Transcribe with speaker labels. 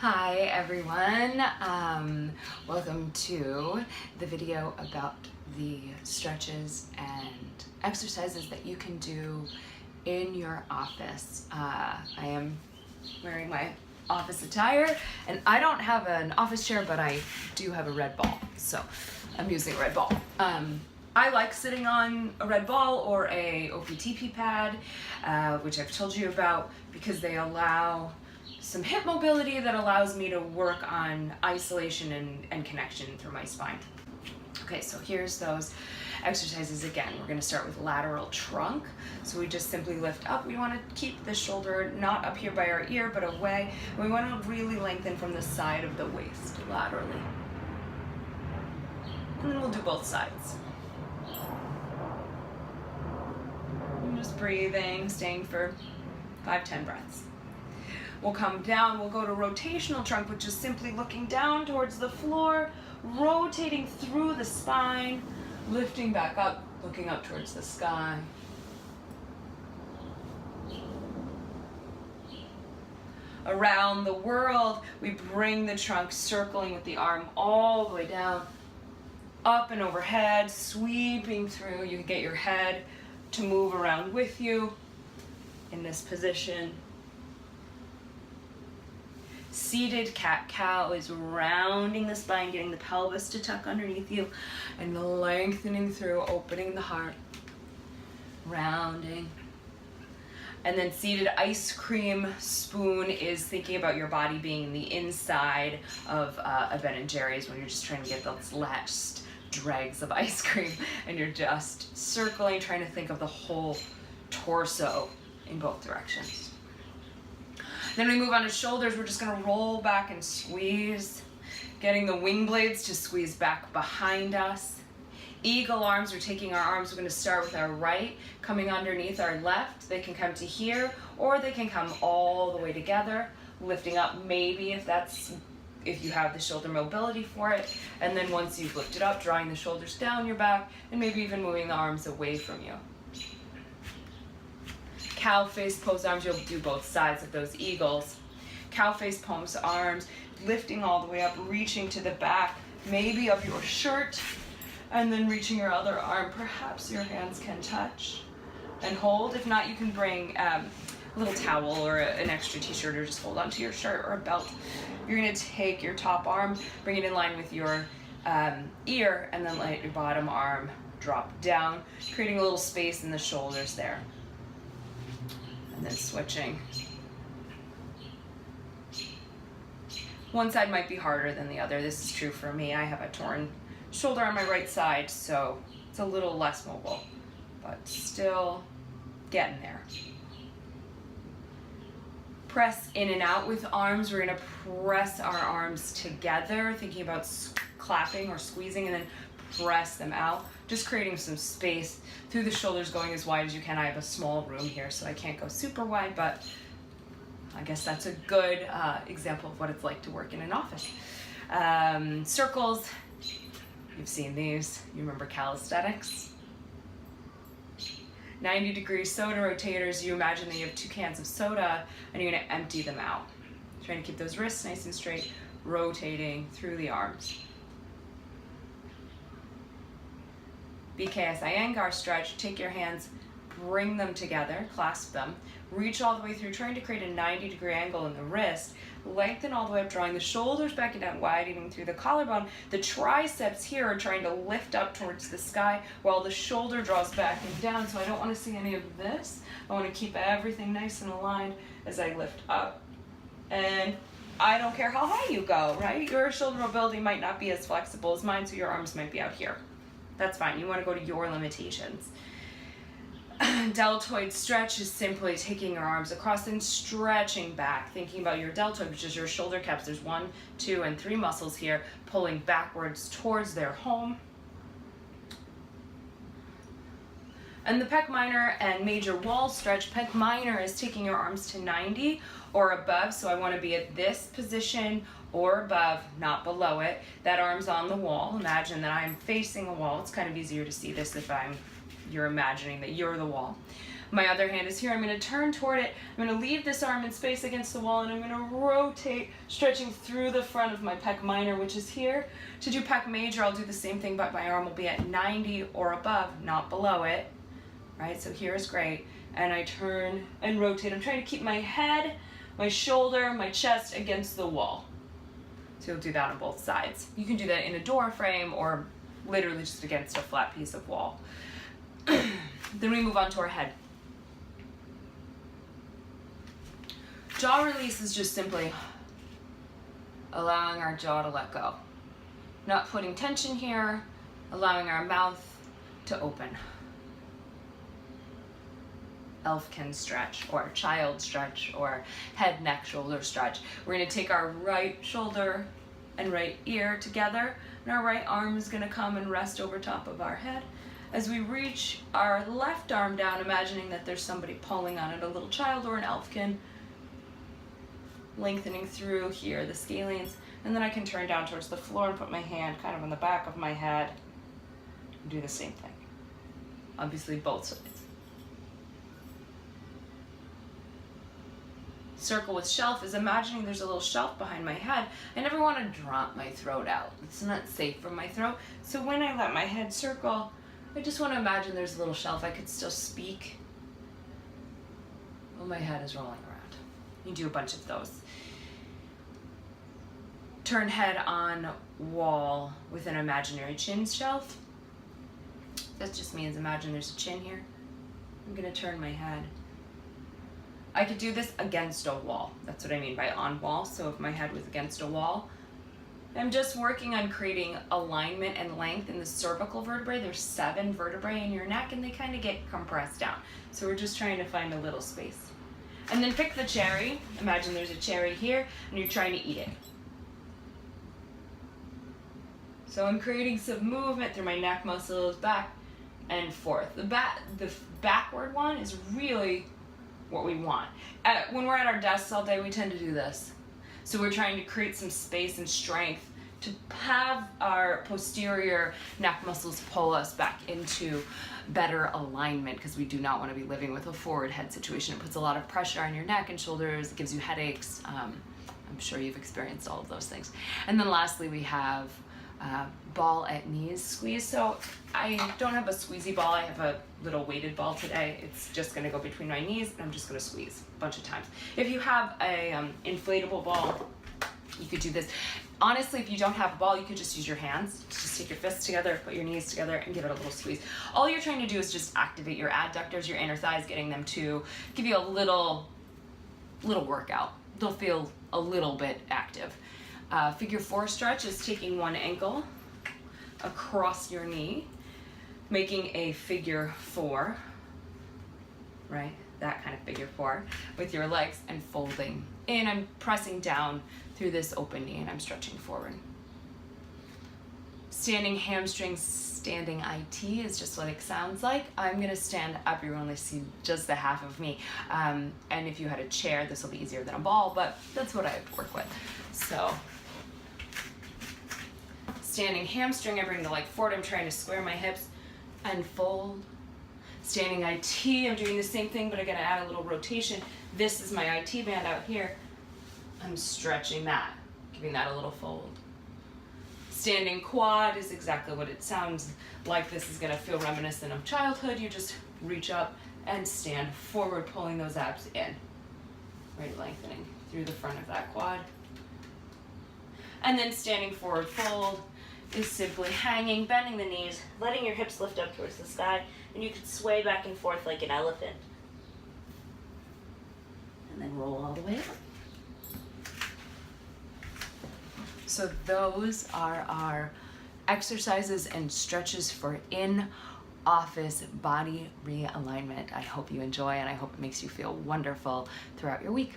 Speaker 1: Hi everyone, welcome to the video about the stretches and exercises that you can do in your office. I am wearing my office attire and I don't have an office chair, but I do have a red ball, so I'm using a red ball. I like sitting on a red ball or a OPTP pad, which I've told you about, because they allow some hip mobility that allows me to work on isolation and connection through my spine. Okay, so here's those exercises again. We're gonna start with lateral trunk. So we just simply lift up. We wanna keep the shoulder not up here by our ear, but away. And we wanna really lengthen from the side of the waist laterally. And then we'll do both sides. And just breathing, staying for 5-10 breaths. We'll come down, we'll go to rotational trunk, which is simply looking down towards the floor, rotating through the spine, lifting back up, looking up towards the sky. Around the world, we bring the trunk circling with the arm all the way down, up and overhead, sweeping through. You can get your head to move around with you in this position. Seated cat-cow is rounding the spine, getting the pelvis to tuck underneath you, and lengthening through, opening the heart, rounding. And then seated ice cream spoon is thinking about your body being the inside of a Ben & Jerry's when you're just trying to get those last dregs of ice cream, and you're just circling, trying to think of the whole torso in both directions. Then we move on to shoulders. We're just gonna roll back and squeeze, getting the wing blades to squeeze back behind us. Eagle arms, we're taking our arms, we're gonna start with our right, coming underneath our left. They can come to here, or they can come all the way together, lifting up maybe if you have the shoulder mobility for it. And then once you've lifted up, drawing the shoulders down your back, and maybe even moving the arms away from you. Cow face pose arms, you'll do both sides of those eagles. Cow face pose arms, lifting all the way up, reaching to the back, maybe of your shirt, and then reaching your other arm. Perhaps your hands can touch and hold. If not, you can bring a little towel or an extra t-shirt, or just hold onto your shirt or a belt. You're gonna take your top arm, bring it in line with your ear, and then let your bottom arm drop down, creating a little space in the shoulders there. And then switching. One side might be harder than the other. This is true for me. I have a torn shoulder on my right side, so it's a little less mobile, but still getting there. Press in and out with arms. We're gonna press our arms together, thinking about clapping or squeezing, and then press them out, just creating some space through the shoulders, going as wide as you can. I have a small room here, so I can't go super wide, but I guess that's a good example of what it's like to work in an office. Circles, you've seen these. You remember calisthenics. 90-degree soda rotators. You imagine that you have 2 cans of soda and you're gonna empty them out. Trying to keep those wrists nice and straight, rotating through the arms. BKS Iyengar stretch, take your hands, bring them together, clasp them, reach all the way through, trying to create a 90-degree angle in the wrist, lengthen all the way up, drawing the shoulders back and down, widening through the collarbone. The triceps here are trying to lift up towards the sky while the shoulder draws back and down, so I don't want to see any of this. I want to keep everything nice and aligned as I lift up. And I don't care how high you go, right? Your shoulder mobility might not be as flexible as mine, so your arms might be out here. That's fine. You want to go to your limitations. Deltoid stretch is simply taking your arms across and stretching back, thinking about your deltoid, which is your shoulder caps. There's 1, 2, and 3 muscles here, pulling backwards towards their home. And the pec minor and major wall stretch. Pec minor is taking your arms to 90 or above, so I want to be at this position or above, not below it. That arm's on the wall. Imagine that I'm facing a wall. It's kind of easier to see this if you're imagining that you're the wall.
Speaker 2: My other hand is here. I'm going to turn toward it. I'm going to leave this arm in space against the wall, and I'm going to rotate, stretching through the front of my pec minor, which is here. To do pec major, I'll do the same thing, but my arm will be at 90 or above, not below it. Right, so here is great. And I turn and rotate. I'm trying to keep my head, my shoulder, my chest against the wall. So you'll do that on both sides. You can do that in a door frame or literally just against a flat piece of wall. Then we move on to our head. Jaw release is just simply allowing our jaw to let go. Not putting tension here, allowing our mouth to open. Elfkin stretch, or child stretch, or head, neck, shoulder stretch. We're going to take our right shoulder and right ear together, and our right arm is going to come and rest over top of our head. As we reach our left arm down, imagining that there's somebody pulling on it, a little child or an elfkin, lengthening through here, the scalenes, and then I can turn down towards the floor and put my hand kind of on the back of my head and do the same thing. Obviously both sides. Circle with shelf is imagining there's a little shelf behind my head. I never want to drop my throat out. It's not safe for my throat. So when I let my head circle, I just want to imagine there's a little shelf. I could still speak while my head is rolling around. You do a bunch of those. Turn head on wall with an imaginary chin shelf. That just means imagine there's a chin here. I'm going to turn my head. I could do this against a wall. That's what I mean by on wall. So if my head was against a wall, I'm just working on creating alignment and length in the cervical vertebrae. There's 7 vertebrae in your neck and they kind of get compressed down. So we're just trying to find a little space. And then pick the cherry. Imagine there's a cherry here and you're trying to eat it. So I'm creating some movement through my neck muscles back and forth. The backward one is really what we want. When we're at our desks all day, we tend to do this. So we're trying to create some space and strength to have our posterior neck muscles pull us back into better alignment, because we do not want to be living with a forward head situation. It puts a lot of pressure on your neck and shoulders. It gives you headaches. I'm sure you've experienced all of those things. And then lastly, we have ball at knees squeeze. So I don't have a squeezy ball. I have a little weighted ball today. It's just going to go between my knees and I'm just going to squeeze a bunch of times. If you have a inflatable ball, you could do this. Honestly, if you don't have a ball, you could just use your hands. Just take your fists together, put your knees together, and give it a little squeeze. All you're trying to do is just activate your adductors, your inner thighs, getting them to give you a little workout. They'll feel a little bit active. Figure 4 stretch is taking one ankle across your knee, making a figure 4, right? That kind of figure 4 with your legs and folding in. I'm pressing down through this open knee and I'm stretching forward. Standing hamstrings, standing IT is just what it sounds like. I'm gonna stand up, you only see just the half of me. And if you had a chair, this will be easier than a ball, but that's what I work with. So, standing hamstring, I bring the leg forward, I'm trying to square my hips and fold. Standing IT, I'm doing the same thing, but I'm gonna add a little rotation. This is my IT band out here. I'm stretching that, giving that a little fold. Standing quad is exactly what it sounds like. This is gonna feel reminiscent of childhood. You just reach up and stand forward, pulling those abs in. Right, lengthening through the front of that quad. And then standing forward fold is simply hanging, bending the knees, letting your hips lift up towards the sky, and you can sway back and forth like an elephant. And then roll all the way up. So those are our exercises and stretches for in-office body realignment. I hope you enjoy and I hope it makes you feel wonderful throughout your week.